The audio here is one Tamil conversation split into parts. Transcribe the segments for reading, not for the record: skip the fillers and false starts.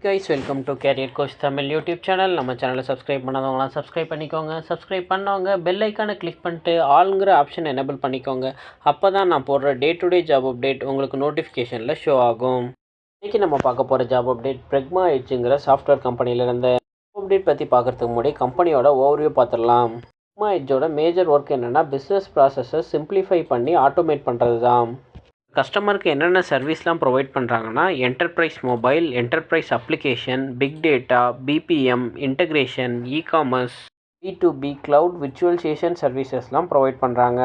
Guys welcome to career coach Tamil YouTube channel. நம்ம சேனலை சப்ஸ்கிரைப் பண்ணாதவங்களாம் சப்ஸ்கிரைப் பண்ணிக்கோங்க. சப்ஸ்கிரைப் பண்ணவங்க பெல் ஐக்கானை கிளிக் பண்ணிட்டு ஆளுங்கிற ஆப்ஷன் எனேபிள் பண்ணிக்கோங்க. அப்போ தான் நான் போடுற day to day job update உங்களுக்கு நோட்டிஃபிகேஷனில் ஷோ ஆகும். இன்றைக்கி நம்ம பார்க்க போகிற ஜாப் அப்டேட் பிரெக்மா எட்ஜுங்கிற சாஃப்ட்வேர் கம்பெனியிலேருந்து. ஜாப் அப்டேட் பற்றி பார்க்குறதுக்கு முன்னாடி கம்பெனியோட ஓவர்வியூ பார்த்துடலாம். பிரெக்மா எட்ஜோட மேஜர் ஒர்க் என்னென்னா பிஸ்னஸ் ப்ராசஸை சிம்பிளிஃபை பண்ணி ஆட்டோமேட் பண்ணுறது தான். கஸ்டமருக்கு என்னென்ன சர்வீஸ்லாம் ப்ரொவைட் பண்ணுறாங்கன்னா enterprise mobile, enterprise application, big data, BPM, integration, e-commerce, B2B cloud virtualization சர்வீசஸ்லாம் ப்ரொவைட் பண்ணுறாங்க.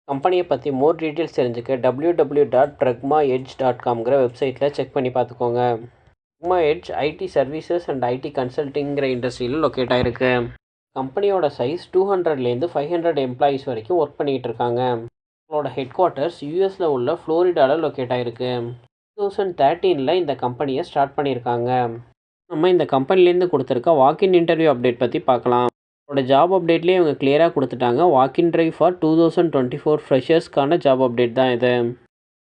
கம்பெனியை பற்றி மோர் டீட்டெயில்ஸ் தெரிஞ்சுக்க www.pregmaedge.comங்கிற வெப்சைட்டில் செக் பண்ணி பார்த்துக்கோங்க. Pragma edge IT services and IT கன்சல்ட்டிங்கிற இண்டஸ்ட்ரியில் லொக்கேட் ஆகிருக்கு. கம்பெனியோட சைஸ் 200லேருந்து 500 எம்ப்ளாயீஸ் வரைக்கும் ஒர்க் பண்ணிகிட்டு இருக்காங்க. அவங்களோட ஹெட் குவார்ட்டர்ஸ் யூஎஸில் உள்ள ஃப்ளோரிடாவில் லொக்கேட் ஆகிருக்கு. 2013 இந்த கம்பெனியை ஸ்டார்ட் பண்ணியிருக்காங்க. நம்ம இந்த கம்பெனிலேருந்து கொடுத்துருக்க வாக்கின் இன்டர்வியூ அப்டேட் பற்றி பார்க்கலாம். அவங்களோட ஜாப் அப்டேட்லேயே இவங்க கிளியராக கொடுத்துட்டாங்க. வாக்கின் ட்ரைவ் ஃபார் 2024 ஃப்ரெஷர்ஸ்க்கான ஜாப் அப்டேட் தான் இது.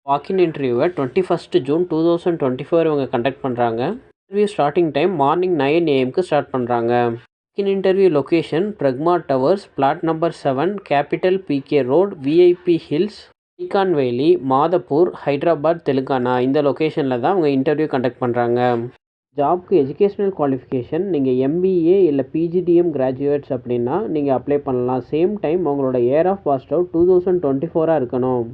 வாக்கின் இன்டர்வியூவை 21 ஜூன் 2024 இவங்க கண்டக்ட் பண்ணுறாங்க. Interview starting time morning 9 AM start பண்ணுறாங்க. இன்டர்வியூ லொகேஷன் பிரெக்மா towers, flat number 7, capital PK road, VIP hills, silicon valley, Madhapur, Hyderabad, Telangana. இந்த லொக்கேஷனில் தான் அவங்க இன்டர்வியூ கண்டக்ட் பண்ணுறாங்க. ஜாப்க்கு எஜுகேஷ்னல் குவாலிஃபிகேஷன் நீங்கள் எம்பிஏ இல்லை பிஜிடிஎம் கிராஜுவேட்ஸ் அப்படின்னா நீங்கள் அப்ளை பண்ணலாம். சேம் டைம் உங்களோட இயர் ஆஃப் பாஸ்ட் அவுட் 2024 இருக்கணும்.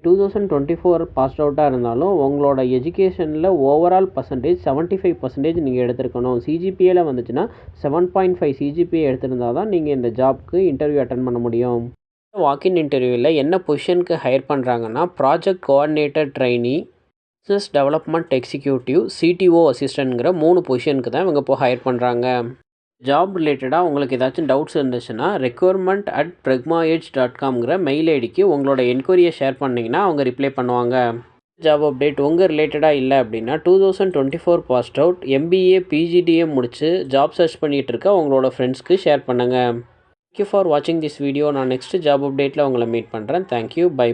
2024 பாஸ்ட் அவுட்டாக இருந்தாலும் உங்களோட எஜுகேஷனில் ஓவரால் பர்சன்டேஜ் 75% நீங்கள் எடுத்துருக்கணும். சிஜிபிஏல வந்துச்சுன்னா 7.5 சிஜிபிஏ எடுத்திருந்தால் தான் நீங்கள் இந்த ஜாப்க்கு இன்டர்வியூ அட்டன் பண்ண முடியும். வாக்கின் இன்டர்வியூவில் என்ன பொசிஷனுக்கு ஹையர் பண்ணுறாங்கன்னா project coordinator trainee, business development executive, CTO அசிஸ்டன்ட்ங்கிற 3 பொசிஷனுக்கு தான் இவங்க இப்போ ஹையர் பண்ணுறாங்க. ஜாப் ரிலேட்டடாக உங்களுக்கு ஏதாச்சும் டவுட்ஸ் இருந்துச்சுன்னா recruitment@pregmaedge.comங்கிற மெயில் ஐடிக்கு உங்களோட என்கொயரியை ஷேர் பண்ணிங்கன்னா அவங்க ரிப்ளை பண்ணுவாங்க. ஜாப் அப்டேட் உங்கள் ரிலேட்டடாக இல்லை அப்படின்னா 2024 பாஸ்ட் அவுட் எம்பிஏ பிஜிடிஎம் முடிச்சு ஜாப் சர்ச் பண்ணிகிட்டு இருக்க உங்களோட ஃப்ரெண்ட்ஸ்க்கு ஷேர் பண்ணுங்கள். தேங்க்யூ ஃபார் வாட்சிங் திஸ் வீடியோ. நான் நெக்ஸ்ட் ஜாப் அப்டேட்டில் உங்களை மீட் பண்ணுறேன். தேங்க்யூ. பை.